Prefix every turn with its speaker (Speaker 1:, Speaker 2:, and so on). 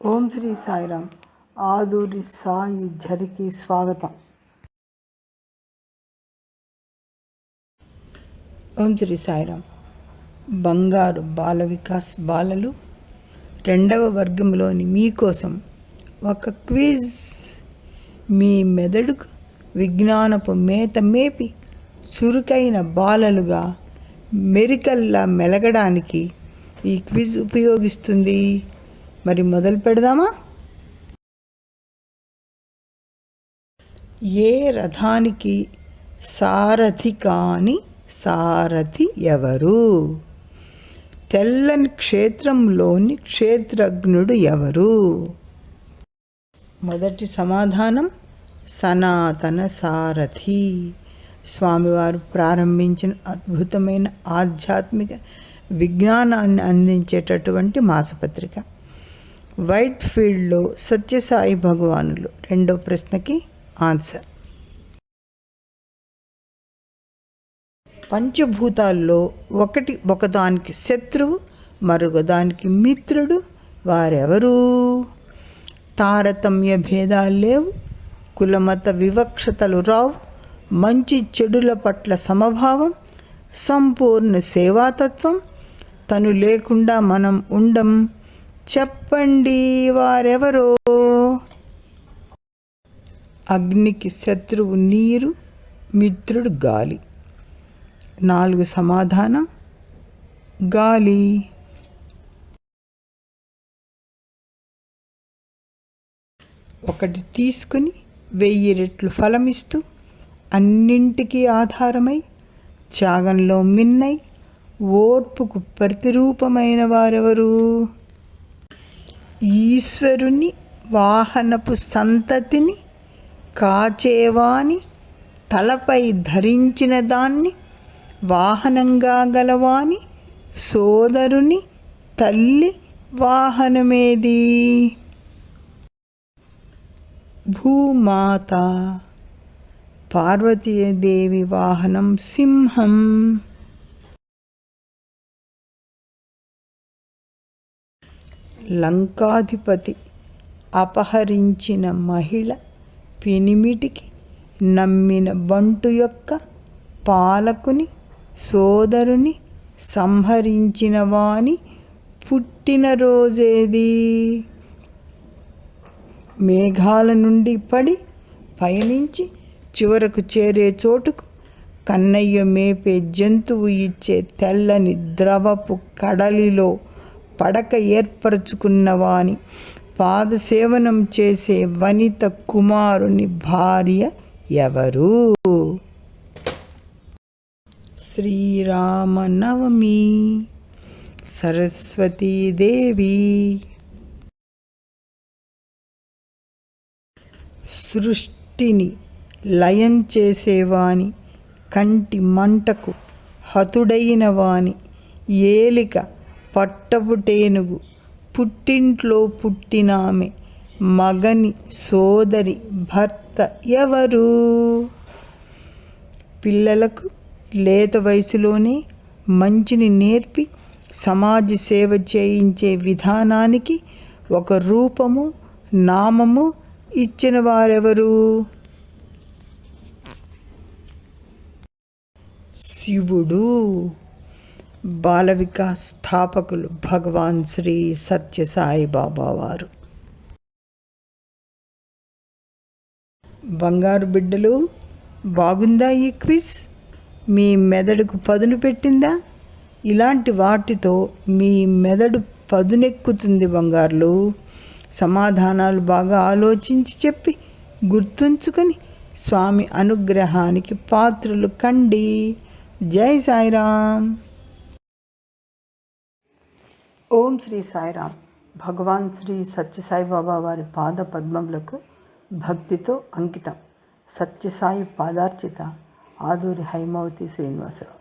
Speaker 1: ఓం శ్రీ సాయిరామ్. ఆదూరి సాయి ఝరికి స్వాగతం. ఓం శ్రీ సాయిరామ్. బంగారు బాల వికాస్ బాలలు 2వ వర్గంలోని మీకోసం ఒక క్విజ్. మీ మెదడుకు విజ్ఞానపు మేత మేపి చురుకైన బాలలుగా మెరికల్లా మెలగడానికి ఈ క్విజ్ ఉపయోగిస్తుంది. మరి మొదలు పెడదామా? ఏ రథానికి సారథి కాని సారథి ఎవరు? తెల్లని క్షేత్రంలోని క్షేత్రజ్ఞుడు ఎవరు? మొదటి సమాధానం సనాతన సారథి. స్వామివారు ప్రారంభించిన అద్భుతమైన ఆధ్యాత్మిక విజ్ఞానాన్ని అందించేటటువంటి మాసపత్రిక. వైట్ ఫీల్డ్లో సత్యసాయి భగవానులు. 2వ ప్రశ్నకి ఆన్సర్. పంచభూతాల్లో ఒకదానికి శత్రువు, మరొకదానికి మిత్రుడు. వారెవరు? తారతమ్య భేదాలు లేవు, కులమత వివక్షతలు రావు, మంచి చెడుల పట్ల సమభావం, సంపూర్ణ సేవాతత్వం, తను లేకుండా మనం ఉండం. చెప్పండి వారెవరో? అగ్నికి శత్రువు నీరు, మిత్రుడు గాలి. 4 సమాధానం గాలి. ఒకటి తీసుకుని 1000 రెట్లు ఫలమిస్తూ అన్నింటికీ ఆధారమై త్యాగంలో మిన్నై ఓర్పుకు ప్రతిరూపమైన వారెవరు? ఈశ్వరుని వాహనపు సంతతిని కాచేవాని, తలపై ధరించిన దాన్ని వాహనంగా గలవాని సోదరుని తల్లి వాహనమేది? భూమాత. పార్వతీదేవి వాహనం సింహం. లంకాధిపతి అపహరించిన మహిళ పెనిమిటికి నమ్మిన బంటు యొక్క పాలకుని సోదరుని సంహరించిన వాని పుట్టినరోజేది? మేఘాల నుండి పడి పయనించి చివరకు చేరే చోటుకు కన్నయ్య మేపే జంతువు ఇచ్చే తెల్లని ద్రవపు కడలిలో పడక ఏర్పరచుకున్నవాని పాదసేవనం చేసే వనిత కుమారుని భార్య ఎవరు? శ్రీరామనవమి. సరస్వతీదేవి. సృష్టిని లయం చేసేవాని కంటి మంటకు హతుడైన వాని ఏలిక పట్టపుటేనుగు, పుట్టింట్లో పుట్టినామె మగని సోదరి భర్త ఎవరు? పిల్లలకు లేత వయసులోనే మంచిని నేర్పి సమాజ సేవ చేయించే విధానానికి ఒక రూపము, నామము ఇచ్చిన వారెవరు? శివుడు. బాల వికాస్ స్థాపకులు భగవాన్ శ్రీ సత్యసాయి బాబా వారు. బంగారు బిడ్డలు, బాగుందా ఈ క్విజ్? మీ మెదడుకు పదును పెట్టిందా? ఇలాంటి వాటితో మీ మెదడు పదునెక్కుతుంది బంగారులు. సమాధానాలు బాగా ఆలోచించి చెప్పి గుర్తుంచుకొని స్వామి అనుగ్రహానికి పాత్రలు కండి. జై సాయిరామ్. ఓం శ్రీ సాయిరామ్. భగవాన్ శ్రీ సత్యసాయి బాబా వారి పాద పద్మములకు భక్తితో అంకితం. సత్యసాయి పాదార్చిత. ఆదూరి హైమవతి శ్రీనివాసరావు.